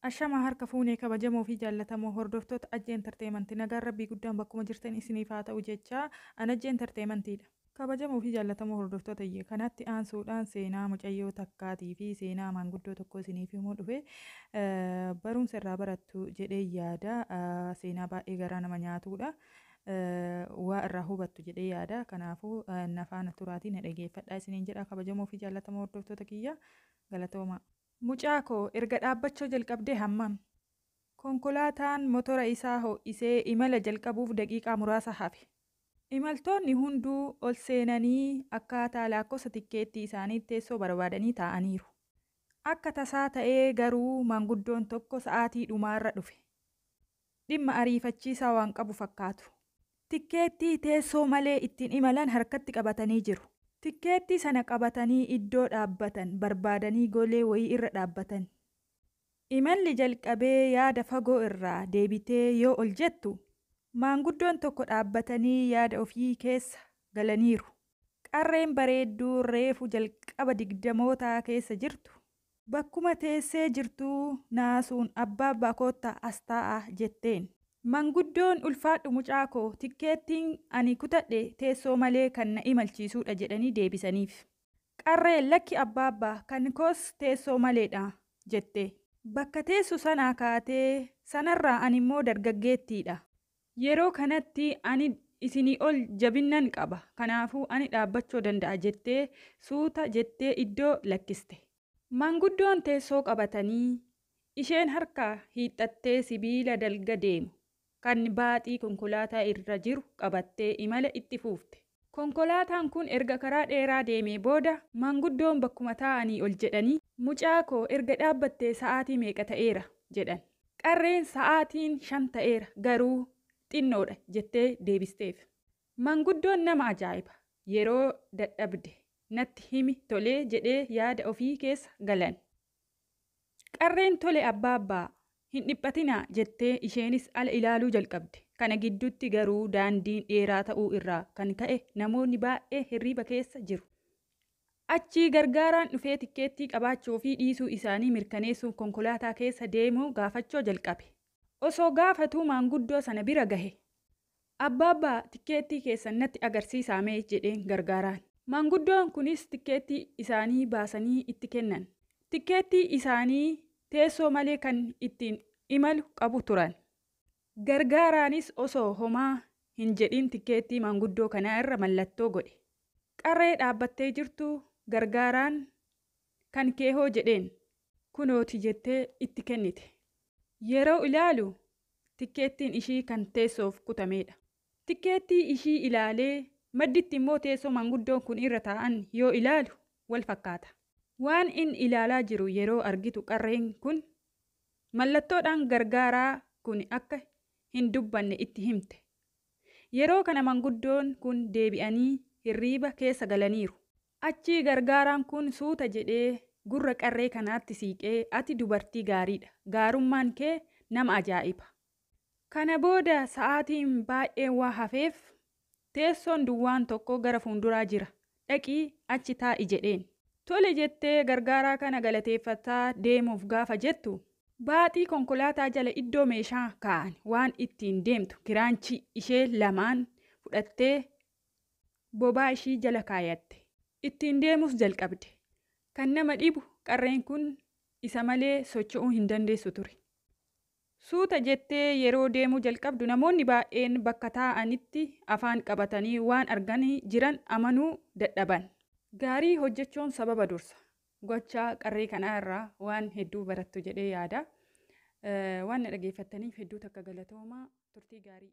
Ashama harka fuunee kabajamoo fi jaallatamoo hordoftoota Ajji Enterteementii nagaan rabbii guddaan bakkuma jirtan isiniif haa ta'u jechaa an Ajji Enterteementiidha. Kabajamoo fi jaallatamoo hordoftoota iyyee kanatti aansuudhaan seenaa mucayyoo takkaatii fi seenaa maanguddoo tokko isiniif himuu dhufe barumsa irraa barattu jedhee yaada. Seenaa baay'ee garaa nama nyaatudha. Waa irraa hubattu jedhee yaada. Kanaafuu nafaana turaatii na dhageeffadhaa isiniin jedha. Kabajamoo fi jaallatamoo hordoftoota kiyya galatooma. Mucaa koo erga dhaabbachuu jalqabdee hammam? Konkolaataan motora isaa ho'isee imala jalqabuuf daqiiqaa muraasa hafe. Imaltoonni hunduu ol seenanii akkaataa lakkoofsa tikkeettii isaanii teessoo barbaadanii taa'aniiru. Akka tasaa ta'ee garuu maanguddoon tokko sa'aatii dhumaarra dhufe. Dhimma ariifachiisaa waan qabu fakkaatu. Tikkeettii teessoo malee ittiin imalan harkatti qabatanii jiru. Tikkeettii sana qabatanii iddoo dhaabbatan barbaadanii golee wayii irra dhaabbatan. Imalli jalqabee yaada fagoo irraa deebitee yoo ol jettu maanguddoon tokko dhaabbatanii yaada ofii keessa galaniiru. Qarreen bareedduu reefu jalqaba digdamootaa keessa jirtu. Bakkuma teessee jirtuu naasuun abbaa koottaa as taa'aa jetteen. Maanguddoon ulfaadhu mucaa koo tikkeettiin ani kutadhe teessoo malee kan na imalchiisuudha jedhanii deebisaniif. Qarreen lakki abbaa kan koos teessoo maleedha jette. Bakka teessu sanaa kaatee sanarraa ani immoo dargaggeettiidha. Yeroo kanatti ani isinii ol jabinnan qaba. Kanaafuu ani dhaabbachuu danda'a jettee suuta jettee iddoo lakkiste. Maanguddoon teessoo qabatanii isheen harka hiixattee sibiila dalga deemu. Kan baaxii konkolaataa irra jiru qabattee imala itti fuufte. Konkolaataan kun erga karaa dheeraa deemee booda maanguddoon bakkuma taa'anii ol jedhanii mucaa koo erga dhaabbattee sa'aatii meeqa ta'eera jedhan. Qarreen sa'aatiin 5 ta'eera garuu xinnoodha jettee deebisteef. Maanguddoon nama ajaa'iba yeroo dadhabde natti himi tolee jedhee yaada ofii keessa galan. Qarreen tole abbaa. Hin dhiphatinaa jettee isheenis ala ilaaluu jalqabde. Kana gidduutti garuu daandiin dheeraa ta'uu irraa kan ka'e namoonni baay'ee hirriba keessa jiru. Achii gargaaraan dhufee tikkeettii qabaachuu fi dhiisuu isaanii mirkaneessuuf konkolaataa keessa deemuu gaafachuu jalqabe. Osoo gaafatuu maanguddoo sana bira gahe. Abbaa tikkeettii keessan natti agarsiisaa mee jedheen gargaaraan. Maanguddoon kunis tikkeettii isaanii baasanii itti kennan. Tikkeettii isaanii teessoo malee kan ittiin imalu qabu turan. Gargaaraanis osoo homaa hin jedhin tikkeettii maanguddoo kanaa irra mallattoo godhe. Qarree dhaabbattee jirtu gargaaraan kan keehoo jedheen kunooti jettee itti kennite. Yeroo ilaalu tikkeettiin ishii kan teessoof kutameedha. Tikkeettii ishii ilaalee madditti immoo teessoo maanguddoon kun irra taa'an yoo ilaalu wal fakkaata. Waan in ilaalaa jiru yeroo argitu qarreen kun mallattoodhaan gargaaraa kun akka hin dubbanne itti himte. Yeroo kana maanguddoon kun deebi'anii hirriba keessa galaniiru. Achii gargaaraan kun suuta jedhee gurra qarree kanaatti siiqee ati dubartii gaariidha. Gaarummaan kee nama ajaa'iba. Kana booda sa'aatiin baay'ee waa hafeef teessoon duwwaan tokko gara fuulduraa jira. Dhaqii achi taa'i jedheen. Tole jettee gargaaraa kana galateeffataa deemuuf gaafa jettu baaxii konkolaataa jala iddoo meeshaa kaa'an waan ittiin deemtu kiraanchii ishee lamaan fudhattee bobaa ishii jala kaayatte. Ittiin deemus jalqabde. Kan nama dhibu qarreen kun isa malee socho'uu hin dandeessu ture. Suuta jettee yeroo deemuu jalqabdu namoonni baay'een bakka taa'anitti afaan qabatanii waan arganii jiran amanuu dadhaban. Gaarii hojjechuun sababa dursa. Gochaa qarree kanaa irraa waan hedduu barattu jedhee yaada. Waan na dhageeffattaniif hedduu takka galatoomaa turtii gaarii.